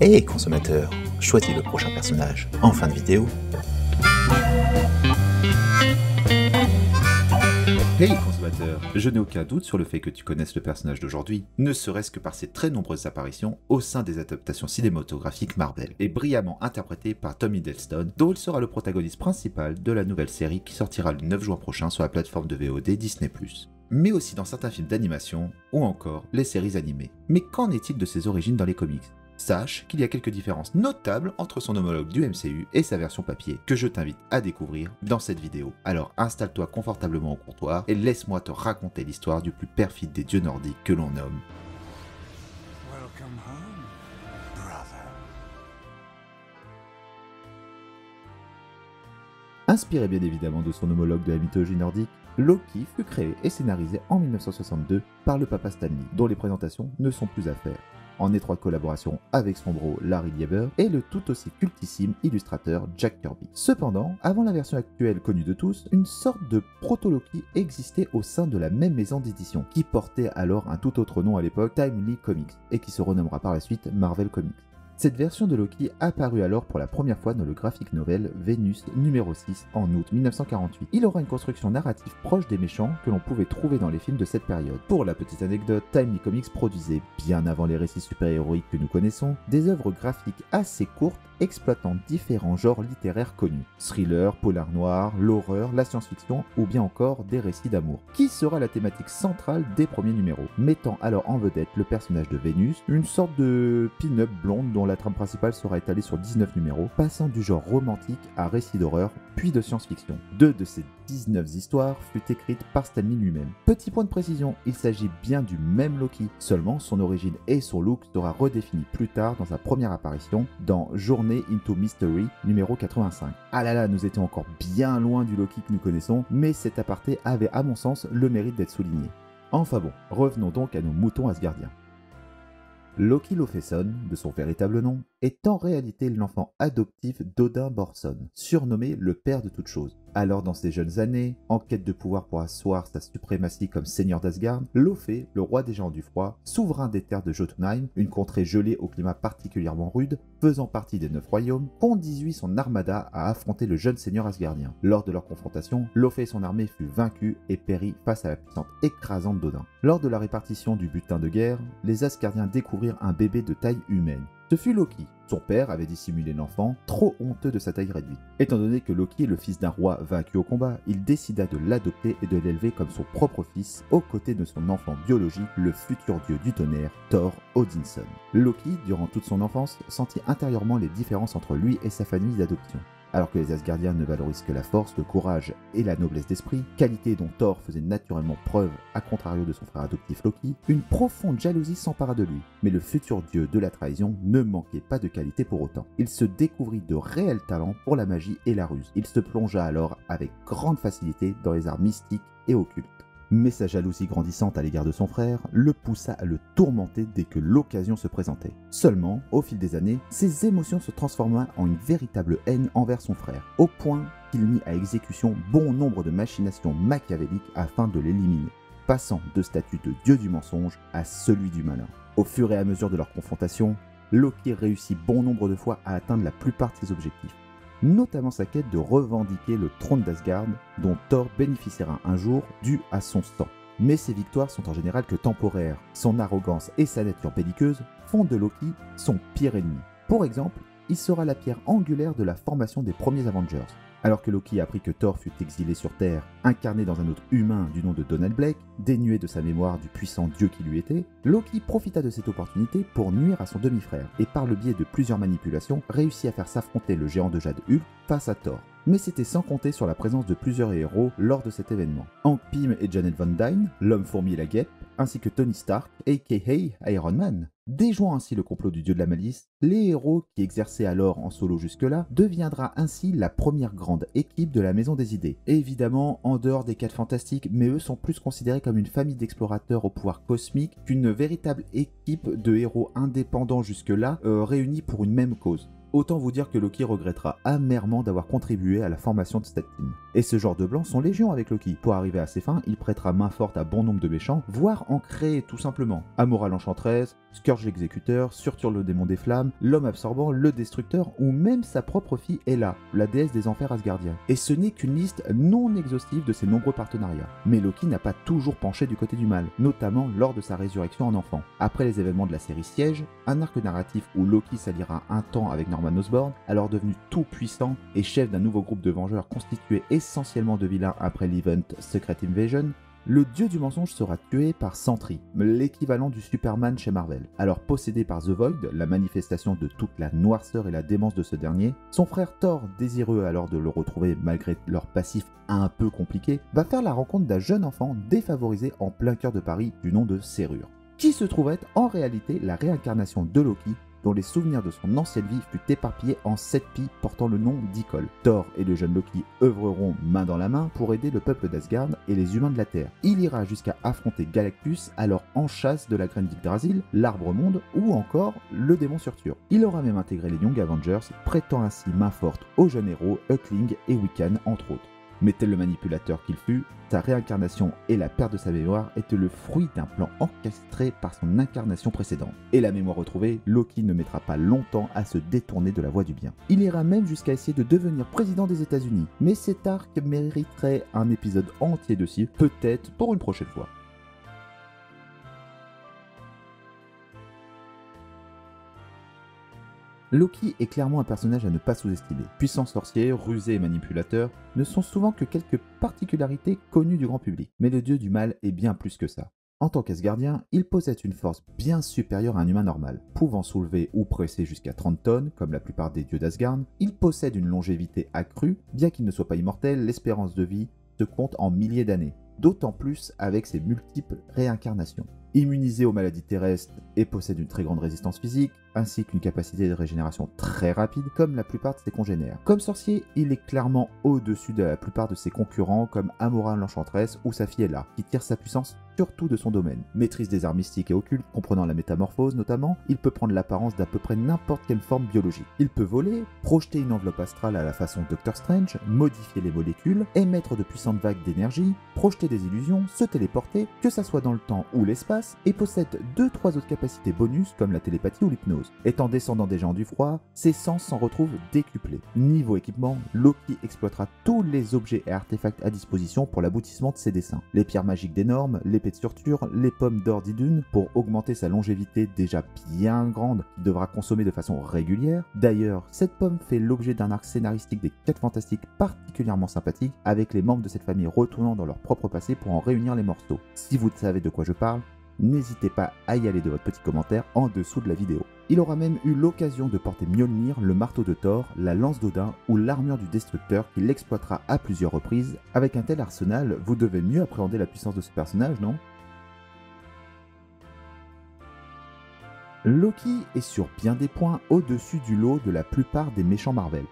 Hey consommateur, choisis le prochain personnage en fin de vidéo. Hey consommateur, je n'ai aucun doute sur le fait que tu connaisses le personnage d'aujourd'hui, ne serait-ce que par ses très nombreuses apparitions au sein des adaptations cinématographiques Marvel, et brillamment interprété par Tom Hiddleston, dont il sera le protagoniste principal de la nouvelle série qui sortira le 9 juin prochain sur la plateforme de VOD Disney+. Mais aussi dans certains films d'animation, ou encore les séries animées. Mais qu'en est-il de ses origines dans les comics ? Sache qu'il y a quelques différences notables entre son homologue du MCU et sa version papier que je t'invite à découvrir dans cette vidéo. Alors installe-toi confortablement au comptoir et laisse-moi te raconter l'histoire du plus perfide des dieux nordiques que l'on nomme Welcome home, brother. Inspiré bien évidemment de son homologue de la mythologie nordique, Loki fut créé et scénarisé en 1962 par le papa Stan Lee, dont les présentations ne sont plus à faire, en étroite collaboration avec son bro Larry Lieber et le tout aussi cultissime illustrateur Jack Kirby. Cependant, avant la version actuelle connue de tous, une sorte de proto-Loki existait au sein de la même maison d'édition, qui portait alors un tout autre nom à l'époque, Timely Comics, et qui se renommera par la suite Marvel Comics. Cette version de Loki apparut alors pour la première fois dans le graphic novel Venus numéro 6 en août 1948. Il aura une construction narrative proche des méchants que l'on pouvait trouver dans les films de cette période. Pour la petite anecdote, Timely Comics produisait, bien avant les récits super-héroïques que nous connaissons, des œuvres graphiques assez courtes exploitant différents genres littéraires connus. Thriller, polar noir, l'horreur, la science-fiction ou bien encore des récits d'amour, qui sera la thématique centrale des premiers numéros, mettant alors en vedette le personnage de Vénus, une sorte de pin-up blonde dont la trame principale sera étalée sur 19 numéros, passant du genre romantique à récit d'horreur, puis de science-fiction. 2 de ces 19 histoires furent écrites par Stan Lee lui-même. Petit point de précision, il s'agit bien du même Loki, seulement son origine et son look sera redéfini plus tard dans sa première apparition dans Journey into Mystery numéro 85. Ah là là, nous étions encore bien loin du Loki que nous connaissons, mais cet aparté avait à mon sens le mérite d'être souligné. Enfin bon, revenons donc à nos moutons asgardiens. Loki Lofeson, de son véritable nom, est en réalité l'enfant adoptif d'Odin Borson, surnommé le père de toutes choses. Alors dans ses jeunes années, en quête de pouvoir pour asseoir sa suprématie comme seigneur d'Asgard, Lofé, le roi des géants du froid, souverain des terres de Jotunheim, une contrée gelée au climat particulièrement rude, faisant partie des 9 royaumes, conduisit son armada à affronter le jeune seigneur asgardien. Lors de leur confrontation, Lofé et son armée fut vaincus et périt face à la puissance écrasante d'Odin. Lors de la répartition du butin de guerre, les Asgardiens découvrirent un bébé de taille humaine. Ce fut Loki. Son père avait dissimulé l'enfant, trop honteux de sa taille réduite. Étant donné que Loki est le fils d'un roi vaincu au combat, il décida de l'adopter et de l'élever comme son propre fils, aux côtés de son enfant biologique, le futur dieu du tonnerre, Thor Odinson. Loki, durant toute son enfance, sentit intérieurement les différences entre lui et sa famille d'adoption. Alors que les Asgardiens ne valorisent que la force, le courage et la noblesse d'esprit, qualité dont Thor faisait naturellement preuve à contrario de son frère adoptif Loki, une profonde jalousie s'empara de lui. Mais le futur dieu de la trahison ne manquait pas de qualité pour autant. Il se découvrit de réels talents pour la magie et la ruse. Il se plongea alors avec grande facilité dans les arts mystiques et occultes. Mais sa jalousie grandissante à l'égard de son frère le poussa à le tourmenter dès que l'occasion se présentait. Seulement, au fil des années, ses émotions se transforma en une véritable haine envers son frère, au point qu'il mit à exécution bon nombre de machinations machiavéliques afin de l'éliminer, passant de statut de dieu du mensonge à celui du malin. Au fur et à mesure de leur confrontation, Loki réussit bon nombre de fois à atteindre la plupart de ses objectifs, notamment sa quête de revendiquer le trône d'Asgard, dont Thor bénéficiera un jour dû à son sang. Mais ces victoires sont en général que temporaires. Son arrogance et sa nature belliqueuse font de Loki son pire ennemi. Pour exemple, il sera la pierre angulaire de la formation des premiers Avengers. Alors que Loki apprit que Thor fut exilé sur Terre, incarné dans un autre humain du nom de Donald Blake, dénué de sa mémoire du puissant dieu qui lui était, Loki profita de cette opportunité pour nuire à son demi-frère, et par le biais de plusieurs manipulations, réussit à faire s'affronter le géant de jade Hulk face à Thor. Mais c'était sans compter sur la présence de plusieurs héros lors de cet événement. Hank Pym et Janet Van Dyne, l'homme-fourmi et la guêpe, ainsi que Tony Stark, aka Iron Man. Déjouant ainsi le complot du dieu de la malice, les héros qui exerçaient alors en solo jusque-là deviendra ainsi la première grande équipe de la Maison des Idées. Et évidemment, en dehors des 4 fantastiques, mais eux sont plus considérés comme une famille d'explorateurs au pouvoir cosmique qu'une véritable équipe de héros indépendants jusque-là réunis pour une même cause. Autant vous dire que Loki regrettera amèrement d'avoir contribué à la formation de cette team. Et ce genre de blancs sont légion avec Loki. Pour arriver à ses fins, il prêtera main forte à bon nombre de méchants, voire en créer tout simplement. Amora l'Enchanteresse, Scourge l'Exécuteur, Surtur le Démon des Flammes, l'Homme Absorbant, le Destructeur, ou même sa propre fille Hela, la déesse des enfers asgardiens. Et ce n'est qu'une liste non exhaustive de ses nombreux partenariats. Mais Loki n'a pas toujours penché du côté du mal, notamment lors de sa résurrection en enfant. Après les événements de la série Siège, un arc narratif où Loki s'alliera un temps avec Norman Osborn, alors devenu tout puissant et chef d'un nouveau groupe de vengeurs constitué essentiellement de vilains après l'event Secret Invasion, le dieu du mensonge sera tué par Sentry, l'équivalent du Superman chez Marvel. Alors possédé par The Void, la manifestation de toute la noirceur et la démence de ce dernier, son frère Thor, désireux alors de le retrouver malgré leur passif un peu compliqué, va faire la rencontre d'un jeune enfant défavorisé en plein cœur de Paris du nom de Serrure, qui se trouve être en réalité la réincarnation de Loki, dont les souvenirs de son ancienne vie fut éparpillés en 7 pies portant le nom d'Icol. Thor et le jeune Loki œuvreront main dans la main pour aider le peuple d'Asgard et les humains de la Terre. Il ira jusqu'à affronter Galactus, alors en chasse de la graine d'Yggdrasil, l'Arbre-Monde ou encore le démon Surtur. Il aura même intégré les Young Avengers, prêtant ainsi main forte aux jeunes héros Hulkling et Wiccan entre autres. Mais tel le manipulateur qu'il fut, sa réincarnation et la perte de sa mémoire étaient le fruit d'un plan orchestré par son incarnation précédente. Et la mémoire retrouvée, Loki ne mettra pas longtemps à se détourner de la voie du bien. Il ira même jusqu'à essayer de devenir président des États-Unis. Mais cet arc mériterait un épisode entier dessus, peut-être pour une prochaine fois. Loki est clairement un personnage à ne pas sous-estimer. Puissant sorcier, rusé et manipulateur ne sont souvent que quelques particularités connues du grand public. Mais le dieu du mal est bien plus que ça. En tant qu'Asgardien, il possède une force bien supérieure à un humain normal. Pouvant soulever ou presser jusqu'à 30 tonnes, comme la plupart des dieux d'Asgard, il possède une longévité accrue. Bien qu'il ne soit pas immortel, l'espérance de vie se compte en milliers d'années. D'autant plus avec ses multiples réincarnations. Immunisé aux maladies terrestres et possède une très grande résistance physique, ainsi qu'une capacité de régénération très rapide comme la plupart de ses congénères. Comme sorcier, il est clairement au-dessus de la plupart de ses concurrents comme Amora l'Enchanteresse ou sa fille Hela, qui tire sa puissance surtout de son domaine. Maîtrise des arts mystiques et occultes, comprenant la métamorphose notamment, il peut prendre l'apparence d'à peu près n'importe quelle forme biologique. Il peut voler, projeter une enveloppe astrale à la façon Doctor Strange, modifier les molécules, émettre de puissantes vagues d'énergie, projeter des illusions, se téléporter, que ça soit dans le temps ou l'espace, et possède 2-3 autres capacités bonus comme la télépathie ou l'hypnose. Étant descendant des géants du froid, ses sens s'en retrouvent décuplés. Niveau équipement, Loki exploitera tous les objets et artefacts à disposition pour l'aboutissement de ses desseins. Les pierres magiques des normes, l'épée de Surtur, les pommes d'or d'Idun pour augmenter sa longévité déjà bien grande qu'il devra consommer de façon régulière. D'ailleurs, cette pomme fait l'objet d'un arc scénaristique des 4 Fantastiques particulièrement sympathique, avec les membres de cette famille retournant dans leur propre passé pour en réunir les morceaux. Si vous savez de quoi je parle, n'hésitez pas à y aller de votre petit commentaire en dessous de la vidéo. Il aura même eu l'occasion de porter Mjolnir, le marteau de Thor, la lance d'Odin ou l'armure du Destructeur qu'il exploitera à plusieurs reprises. Avec un tel arsenal, vous devez mieux appréhender la puissance de ce personnage, non ? Loki est sur bien des points au-dessus du lot de la plupart des méchants Marvel.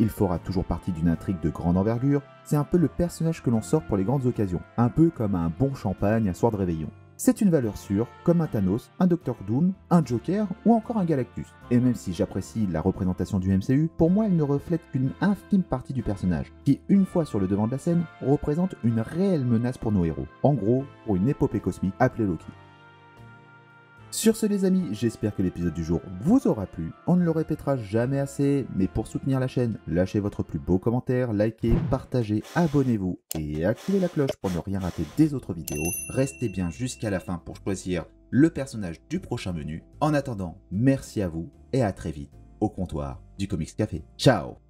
Il fera toujours partie d'une intrigue de grande envergure, c'est un peu le personnage que l'on sort pour les grandes occasions, un peu comme un bon champagne un soir de réveillon. C'est une valeur sûre, comme un Thanos, un Doctor Doom, un Joker ou encore un Galactus. Et même si j'apprécie la représentation du MCU, pour moi elle ne reflète qu'une infime partie du personnage, qui une fois sur le devant de la scène, représente une réelle menace pour nos héros. En gros, pour une épopée cosmique appelée Loki. Sur ce les amis, j'espère que l'épisode du jour vous aura plu. On ne le répétera jamais assez, mais pour soutenir la chaîne, lâchez votre plus beau commentaire, likez, partagez, abonnez-vous et activez la cloche pour ne rien rater des autres vidéos. Restez bien jusqu'à la fin pour choisir le personnage du prochain menu. En attendant, merci à vous et à très vite au comptoir du Comics Café. Ciao!